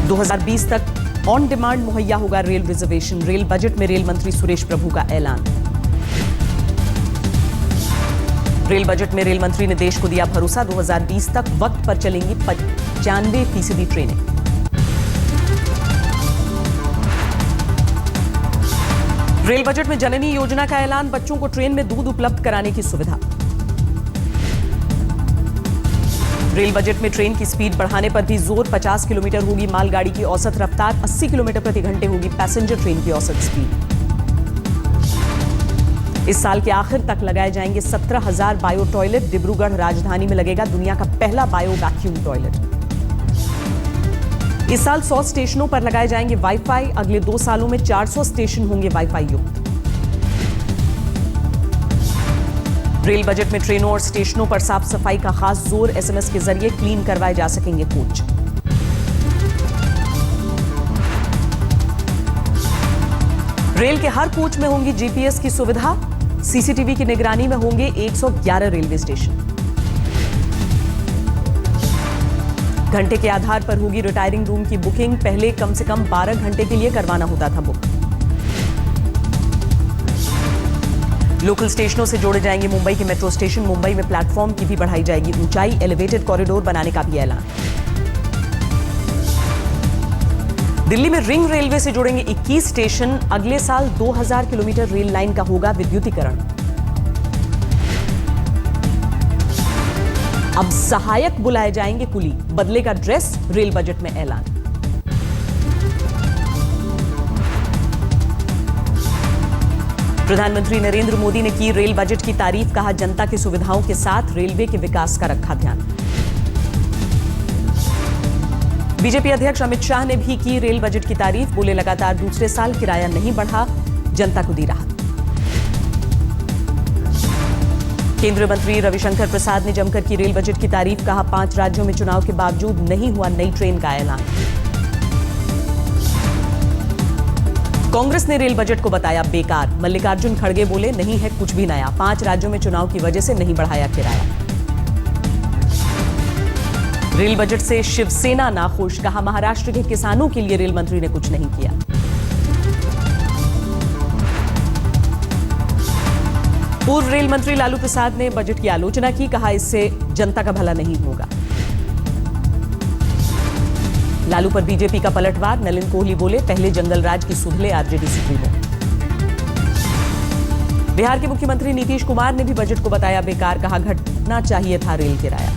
2020 तक on demand मुहैया होगा रेल रिजर्वेशन। रेल बजट में रेल मंत्री सुरेश प्रभु का ऐलान। रेल बजट में रेल मंत्री ने देश को दिया भरोसा, 2020 तक वक्त पर चलेंगी 95% ट्रेनें। रेल बजट में जननी योजना का ऐलान, बच्चों को ट्रेन में दूध उपलब्ध कराने की सुविधा। रेल बजट में ट्रेन की स्पीड बढ़ाने पर भी जोर, 50 किलोमीटर होगी मालगाड़ी की औसत रफ्तार, 80 किलोमीटर प्रति घंटे होगी पैसेंजर ट्रेन की औसत स्पीड। इस साल के आखिर तक लगाए जाएंगे 17,000 बायो टॉयलेट। डिब्रूगढ़ राजधानी में लगेगा दुनिया का पहला बायो वैक्यूम टॉयलेट। इस साल 100 स्टेशनों पर लगाए जाएंगे वाईफाई। अगले 2 सालों में 400 स्टेशन होंगे वाईफाई युक्त। रेल बजट में ट्रेनों और स्टेशनों पर साफ सफाई का खास जोर, एसएमएस के जरिए क्लीन करवाए जा सकेंगे कोच। रेल के हर कोच में होंगी जीपीएस की सुविधा। सीसीटीवी की निगरानी में होंगे 111 रेलवे स्टेशन। घंटे के आधार पर होगी रिटायरिंग रूम की बुकिंग। पहले कम से कम 12 घंटे के लिए करवाना होता था बुक। लोकल स्टेशनों से जोड़े जाएंगे मुंबई के मेट्रो स्टेशन। मुंबई में प्लेटफॉर्म की भी बढ़ाई जाएगी ऊंचाई। एलिवेटेड कॉरिडोर बनाने का भी ऐलान। दिल्ली में रिंग रेलवे से जुड़ेंगे 21 स्टेशन। अगले साल 2000 किलोमीटर रेल लाइन का होगा विद्युतीकरण। अब सहायक बुलाए जाएंगे कुली, बदलेगा ड्रेस, रेल बजट में ऐलान। प्रधानमंत्री नरेंद्र मोदी ने की रेल बजट की तारीफ, कहा जनता की सुविधाओं के साथ रेलवे के विकास का रखा ध्यान। बीजेपी अध्यक्ष अमित शाह ने भी की रेल बजट की तारीफ, बोले लगातार दूसरे साल किराया नहीं बढ़ा, जनता को दी राहत। केंद्रीय मंत्री रविशंकर प्रसाद ने जमकर की रेल बजट की तारीफ, कहा 5 राज्यों में चुनाव के बावजूद नहीं हुआ नई ट्रेन का ऐलान। कांग्रेस ने रेल बजट को बताया बेकार, मल्लिकार्जुन खड़गे बोले नहीं है कुछ भी नया, 5 राज्यों में चुनाव की वजह से नहीं बढ़ाया किराया। रेल बजट से शिवसेना नाखुश, कहा महाराष्ट्र के किसानों के लिए रेल मंत्री ने कुछ नहीं किया। पूर्व रेल मंत्री लालू प्रसाद ने बजट की आलोचना की, कहा इससे जनता का भला नहीं होगा। लालू पर बीजेपी का पलटवार, नलिन कोहली बोले पहले जंगल राज की सुधले आरजेडी सुप्रीमो। बिहार के मुख्यमंत्री नीतीश कुमार ने भी बजट को बताया बेकार, कहा घटना चाहिए था रेल किराया।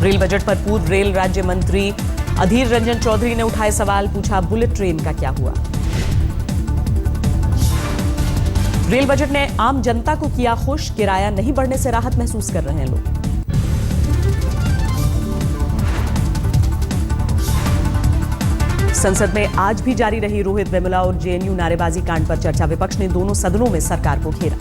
रेल बजट पर पूर्व रेल राज्य मंत्री अधीर रंजन चौधरी ने उठाए सवाल, पूछा बुलेट ट्रेन का क्या हुआ। रेल बजट ने आम जनता को किया खुश, किराया नहीं बढ़ने से राहत महसूस कर रहे हैं लोग। संसद में आज भी जारी रही रोहित वेमुला और जेएनयू नारेबाजी कांड पर चर्चा। विपक्ष ने दोनों सदनों में सरकार को घेरा।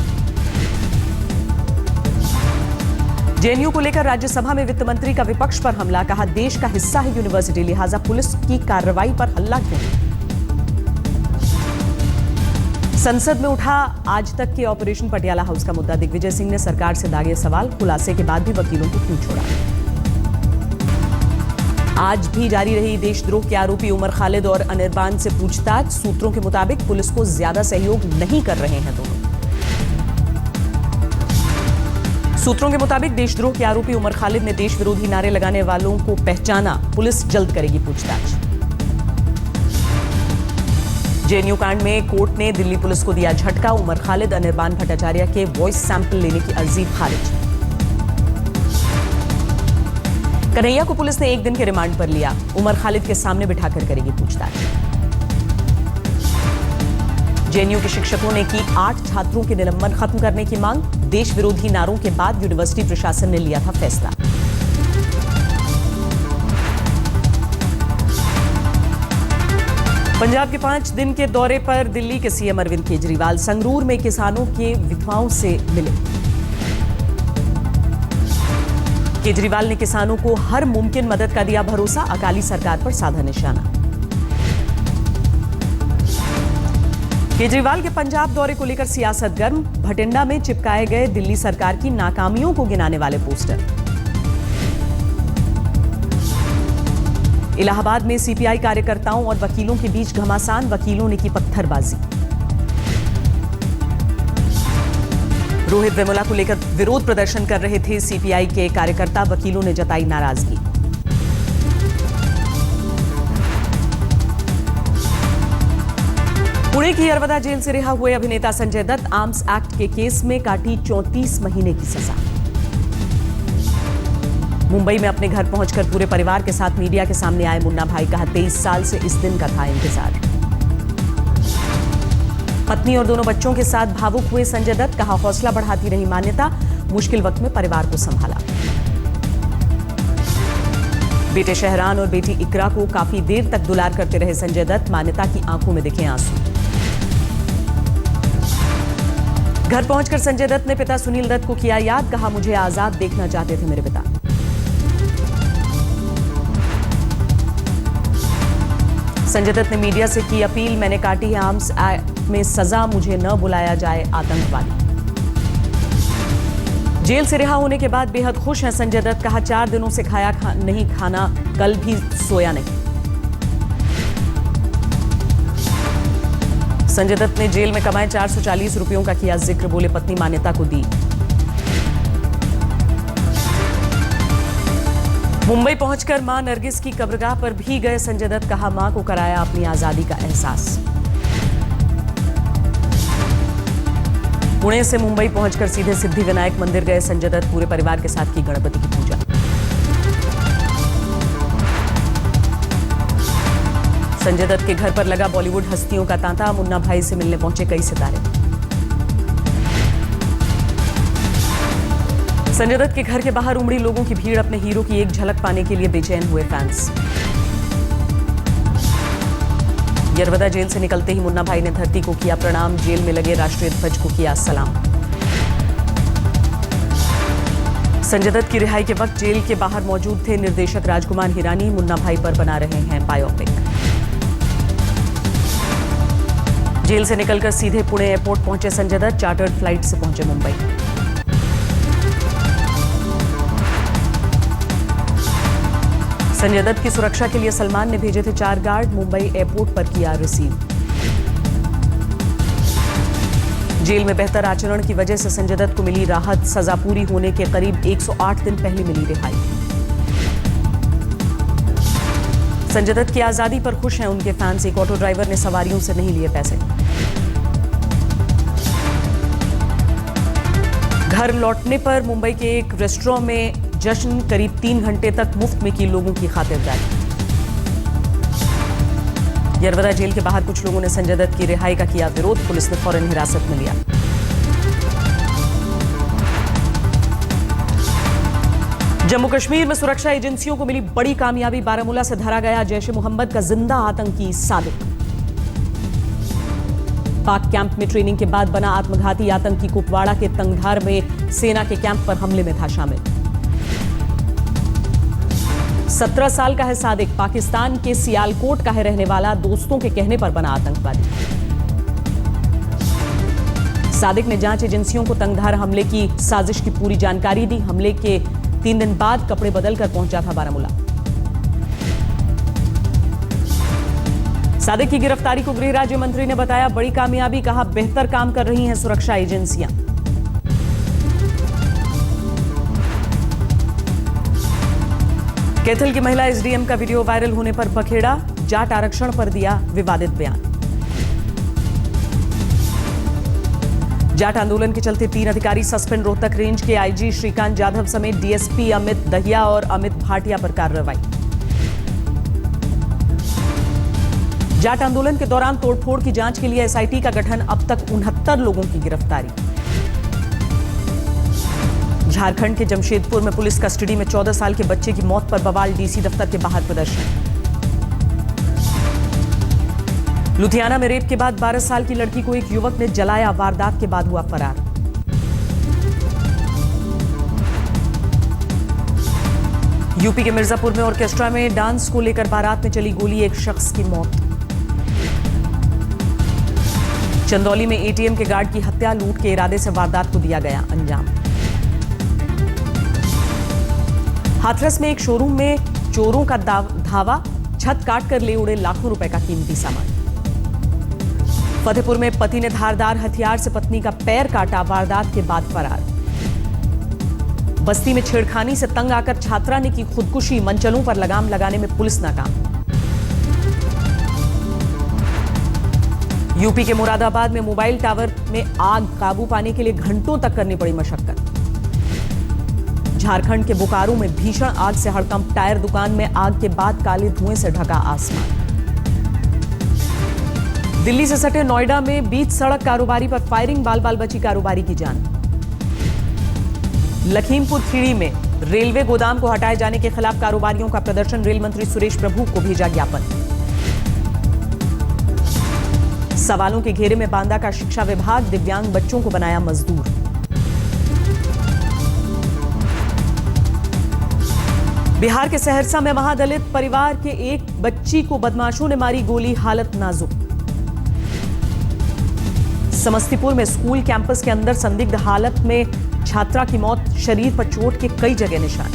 जेएनयू को लेकर राज्यसभा में वित्त मंत्री का विपक्ष पर हमला, कहा देश का हिस्सा है यूनिवर्सिटी, लिहाजा पुलिस की कार्रवाई पर हल्ला क्यों। संसद में उठा आज तक के ऑपरेशन पटियाला हाउस का मुद्दा। दिग्विजय सिंह ने सरकार से दागे सवाल, खुलासे के बाद भी वकीलों को क्यों छोड़ा। आज भी जारी रही देशद्रोह के आरोपी उमर खालिद और अनिर्बान से पूछताछ। सूत्रों के मुताबिक पुलिस को ज्यादा सहयोग नहीं कर रहे हैं दोनों। सूत्रों के मुताबिक देशद्रोह के आरोपी उमर खालिद ने देश विरोधी नारे लगाने वालों को पहचाना, पुलिस जल्द करेगी पूछताछ। जेएनयू कांड में कोर्ट ने दिल्ली पुलिस को दिया झटका, उमर खालिद अनिर्बान भट्टाचार्य के वॉइस सैंपल लेने की अर्जी खारिज। कन्हैया को पुलिस ने 1 दिन के रिमांड पर लिया, उमर खालिद के सामने बिठाकर करेगी पूछताछ। जेएनयू के शिक्षकों ने की 8 छात्रों के निलंबन खत्म करने की मांग। देश विरोधी नारों के बाद यूनिवर्सिटी प्रशासन ने लिया था फैसला। पंजाब के 5 दिन के दौरे पर दिल्ली के सीएम अरविंद केजरीवाल संगरूर में किसानों के विधवाओं से मिले। केजरीवाल ने किसानों को हर मुमकिन मदद का दिया भरोसा, अकाली सरकार पर साधा निशाना। केजरीवाल के पंजाब दौरे को लेकर सियासत गर्म। भटिंडा में चिपकाए गए दिल्ली सरकार की नाकामियों को गिनाने वाले पोस्टर। इलाहाबाद में सीपीआई कार्यकर्ताओं और वकीलों के बीच घमासान, वकीलों ने की पत्थरबाजी। रोहित वेमुला को लेकर विरोध प्रदर्शन कर रहे थे सीपीआई के कार्यकर्ता, वकीलों ने जताई नाराजगी। पुणे की यरवदा जेल से रिहा हुए अभिनेता संजय दत्त, आर्म्स एक्ट के केस में काटी 34 महीने की सजा। मुंबई में अपने घर पहुंचकर पूरे परिवार के साथ मीडिया के सामने आए मुन्ना भाई, कहा 23 साल से इस दिन का था इंतजार। पत्नी और दोनों बच्चों के साथ भावुक हुए संजय दत्त, कहा हौसला बढ़ाती रही मान्यता, मुश्किल वक्त में परिवार को संभाला। बेटे शहरान और बेटी इकरा को काफी देर तक दुलार करते रहे संजय दत्त, मान्यता की आंखों में दिखे आंसू। घर पहुंचकर संजय दत्त ने पिता सुनील दत्त को किया याद, कहा मुझे आजाद देखना चाहते थे मेरे पिता। संजय दत्त ने मीडिया से की अपील, मैंने काटी है आर्म्स एक्ट में सजा, मुझे न बुलाया जाए आतंकवादी। जेल से रिहा होने के बाद बेहद खुश हैं संजय दत्त, कहा 4 दिनों से नहीं खाना, कल भी सोया नहीं। संजय दत्त ने जेल में कमाए 440 रुपयों का किया जिक्र, बोले पत्नी मान्यता को दी। मुंबई पहुंचकर मां नरगिस की कब्रगाह पर भी गए संजय दत्त, कहा मां को कराया अपनी आजादी का एहसास। पुणे से मुंबई पहुंचकर सीधे सिद्धिविनायक मंदिर गए संजय दत्त, पूरे परिवार के साथ की गणपति की पूजा। संजय दत्त के घर पर लगा बॉलीवुड हस्तियों का तांता, मुन्ना भाई से मिलने पहुंचे कई सितारे। संजय दत्त के घर के बाहर उमड़ी लोगों की भीड़, अपने हीरो की एक झलक पाने के लिए बेचैन हुए फैंस। यरवदा जेल से निकलते ही मुन्ना भाई ने धरती को किया प्रणाम, जेल में लगे राष्ट्रीय ध्वज को किया सलाम। संजय दत्त की रिहाई के वक्त जेल के बाहर मौजूद थे निर्देशक राजकुमार हिरानी, मुन्ना भाई पर बना रहे हैं बायोपिक। जेल से निकलकर सीधे पुणे एयरपोर्ट पहुंचे संजय दत्त, चार्टर्ड फ्लाइट से पहुंचे मुंबई। संजय दत्त की सुरक्षा के लिए सलमान ने भेजे थे 4 गार्ड, मुंबई एयरपोर्ट पर किया रिसीव। जेल में बेहतर आचरण की वजह से संजय दत्त को मिली राहत, सजा पूरी होने के करीब 108 दिन पहले मिली रिहाई। संजय दत्त की आजादी पर खुश हैं उनके फैंस, एक ऑटो ड्राइवर ने सवारियों से नहीं लिए पैसे। घर लौटने पर मुंबई के एक रेस्टोरेंट में जश्न, करीब 3 घंटे तक मुफ्त में की लोगों की खातिरदारी। यरवदा जेल के बाहर कुछ लोगों ने संजय दत्त की रिहाई का किया विरोध, पुलिस ने फौरन हिरासत में लिया। जम्मू कश्मीर में सुरक्षा एजेंसियों को मिली बड़ी कामयाबी, बारामूला से धरा गया जैश ए मोहम्मद का जिंदा आतंकी सादिक। पाक कैंप में ट्रेनिंग के बाद बना आत्मघाती आतंकी कुपवाड़ा के तंगधार में सेना के कैंप पर हमले में था शामिल। 17 साल का है सादिक, पाकिस्तान के सियालकोट का है रहने वाला, दोस्तों के कहने पर बना आतंकवादी। सादिक ने जांच एजेंसियों को तंगधार हमले की साजिश की पूरी जानकारी दी। हमले के 3 दिन बाद कपड़े बदलकर पहुंचा था बारामूला। सादिक की गिरफ्तारी को गृह राज्य मंत्री ने बताया बड़ी कामयाबी, कहा बेहतर काम कर रही हैं सुरक्षा एजेंसियां। कैथल की महिला एसडीएम का वीडियो वायरल होने पर बखेड़ा, जाट आरक्षण पर दिया विवादित बयान। जाट आंदोलन के चलते 3 अधिकारी सस्पेंड, रोहतक रेंज के आईजी श्रीकांत जाधव समेत डीएसपी अमित दहिया और अमित भाटिया पर कार्रवाई। जाट आंदोलन के दौरान तोड़फोड़ की जांच के लिए एसआईटी का गठन, अब तक 69 लोगों की गिरफ्तारी। झारखंड के जमशेदपुर में पुलिस कस्टडी में 14 साल के बच्चे की मौत पर बवाल, डीसी दफ्तर के बाहर प्रदर्शन। लुधियाना में रेप के बाद 12 साल की लड़की को एक युवक ने जलाया, वारदात के बाद हुआ फरार। यूपी के मिर्जापुर में ऑर्केस्ट्रा में डांस को लेकर बारात में चली गोली, एक शख्स की मौत। चंदौली में एटीएम के गार्ड की हत्या, लूट के इरादे से वारदात को दिया गया अंजाम। हाथरस में एक शोरूम में चोरों का धावा, छत काट कर ले उड़े लाखों रुपए का कीमती सामान। फतेहपुर में पति ने धारदार हथियार से पत्नी का पैर काटा, वारदात के बाद फरार। बस्ती में छेड़खानी से तंग आकर छात्रा ने की खुदकुशी, मंचलों पर लगाम लगाने में पुलिस नाकाम। यूपी के मुरादाबाद में मोबाइल टावर में आग, काबू पाने के लिए घंटों तक करनी पड़ी मशक्कत। झारखंड के बोकारो में भीषण आग से हड़कंप, टायर दुकान में आग के बाद काले धुएं से ढका आसमान। दिल्ली से सटे नोएडा में बीच सड़क कारोबारी पर फायरिंग, बाल बाल बची कारोबारी की जान। लखीमपुर खीरी में रेलवे गोदाम को हटाए जाने के खिलाफ कारोबारियों का प्रदर्शन, रेल मंत्री सुरेश प्रभु को भेजा ज्ञापन। सवालों के घेरे में बांदा का शिक्षा विभाग, दिव्यांग बच्चों को बनाया मजदूर। बिहार के सहरसा में महादलित परिवार के एक बच्ची को बदमाशों ने मारी गोली, हालत नाजुक। समस्तीपुर में स्कूल कैंपस के अंदर संदिग्ध हालत में छात्रा की मौत, शरीर पर चोट के कई जगह निशान।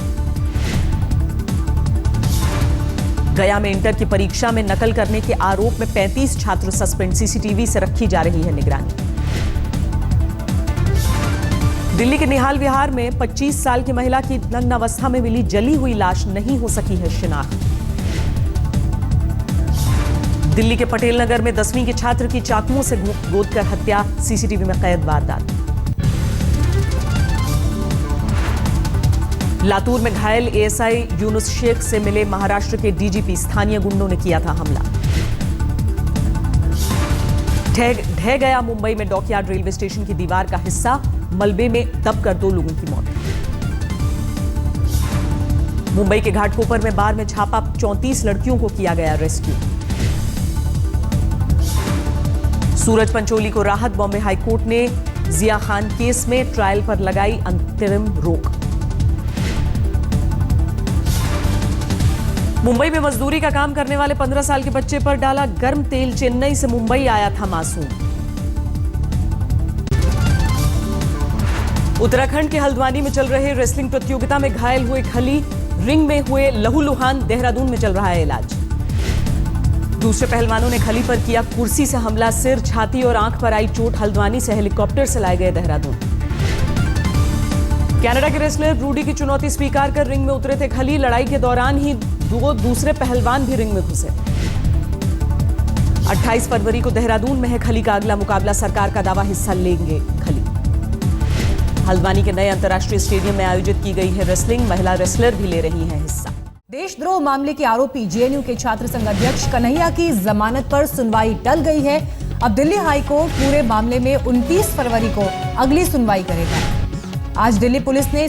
गया में इंटर की परीक्षा में नकल करने के आरोप में 35 छात्र सस्पेंड, सीसीटीवी से रखी जा रही है निगरानी। दिल्ली के निहाल विहार में 25 साल की महिला की नग्न अवस्था में मिली जली हुई लाश, नहीं हो सकी है शिनाख्त। दिल्ली के पटेल नगर में 10वीं के छात्र की चाकुओं से गोदकर हत्या, सीसीटीवी में कैद वारदात। लातूर में घायल एएसआई यूनुस शेख से मिले महाराष्ट्र के डीजीपी, स्थानीय गुंडों ने किया था हमला। ढह गया मुंबई में डॉकयार्ड रेलवे स्टेशन की दीवार का हिस्सा, मलबे में दबकर 2 लोगों की मौत। मुंबई के घाटकोपर में बार में छापा, 34 लड़कियों को किया गया रेस्क्यू। सूरज पंचोली को राहत, बॉम्बे हाईकोर्ट ने जिया खान केस में ट्रायल पर लगाई अंतरिम रोक। मुंबई में मजदूरी का काम करने वाले 15 साल के बच्चे पर डाला गर्म तेल, चेन्नई से मुंबई आया था मासूम। उत्तराखंड के हल्द्वानी में चल रहे रेसलिंग प्रतियोगिता में घायल हुए खली, रिंग में हुए लहूलुहान, देहरादून में चल रहा है इलाज। दूसरे पहलवानों ने खली पर किया कुर्सी से हमला, सिर, छाती और आंख पर आई चोट, हल्द्वानी से हेलीकॉप्टर से लाए गए देहरादून। कनाडा के रेसलर रूडी की चुनौती स्वीकार कर रिंग में उतरे थे खली, लड़ाई के दौरान ही 2 दूसरे पहलवान भी रिंग में घुसे। 28 फरवरी को देहरादून में है खली का अगला मुकाबला, सरकार का दावा हिस्सा लेंगे खली। हल्द्वानी के नए अंतर्राष्ट्रीय स्टेडियम में आयोजित की गई है रेसलिंग, महिला रेसलर भी ले रही हैं हिस्सा। देशद्रोह मामले के आरोपी जेएनयू के छात्र संघ अध्यक्ष कन्हैया की जमानत पर सुनवाई टल गई है। अब दिल्ली हाईकोर्ट पूरे मामले में 29 फरवरी को अगली सुनवाई करेगा। आज दिल्ली पुलिस ने